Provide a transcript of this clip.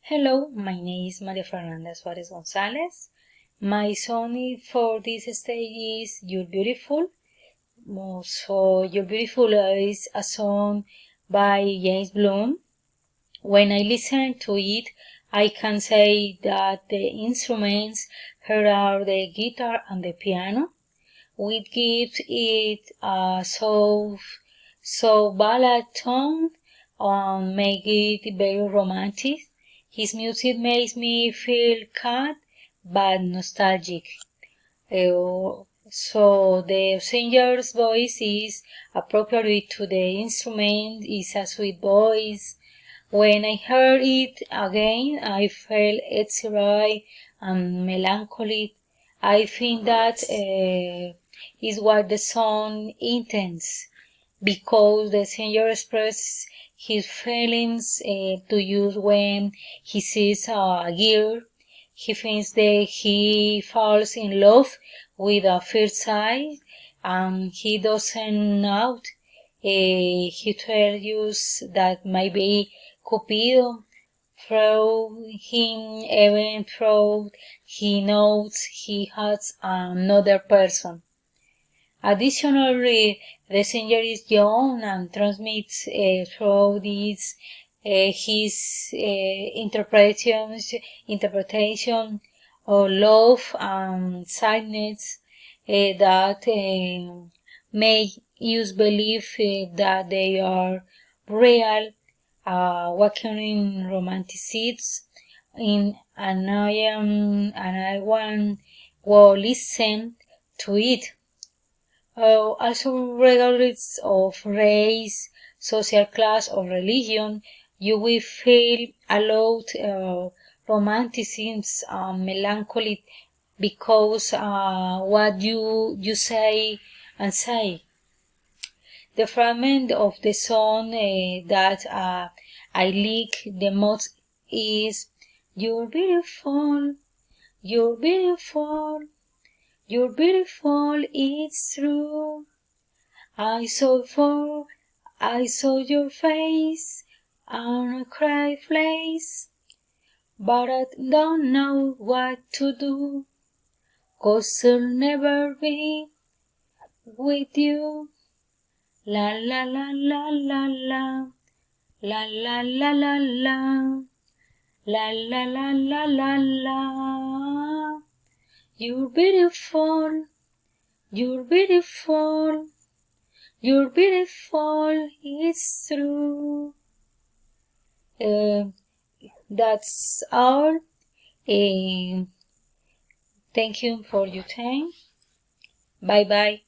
Hello, my name is Maria Fernanda Suarez Gonzalez. My song for this stage is You're Beautiful. So, You're Beautiful is a song by James Bloom. When I listen to it, I can say that the instruments here are the guitar and the piano, which gives it a so ballad tone and make it very romantic. His music makes me feel calm but nostalgic. So the singer's voice is appropriate to the instrument, is a sweet voice. When I heard it again, I felt excited and melancholy. I think that is what the song intends, because the singer expresses his feelings to use when he sees a girl. He thinks that he falls in love with a first sight, and he doesn't know. He tells us that maybe Cupido through him even though he knows he has another person. Additionally, the singer is young and transmits through this his interpretation of love and sadness that make us believe that they are real, awakening romanticism and I will listen to it. Also, regardless of race, social class, or religion, you will feel a lot of romanticism and melancholy because what you say and say. The fragment of the song that I like the most is "You're beautiful, you're beautiful, you're beautiful, it's true. I saw your face on a crowded place, but I don't know what to do, 'cause I'll never be with you. La la la la la la, la la la la la, la la la la la la. You're beautiful, you're beautiful. You're beautiful, it's true. That's all. Thank you for your time. Bye bye.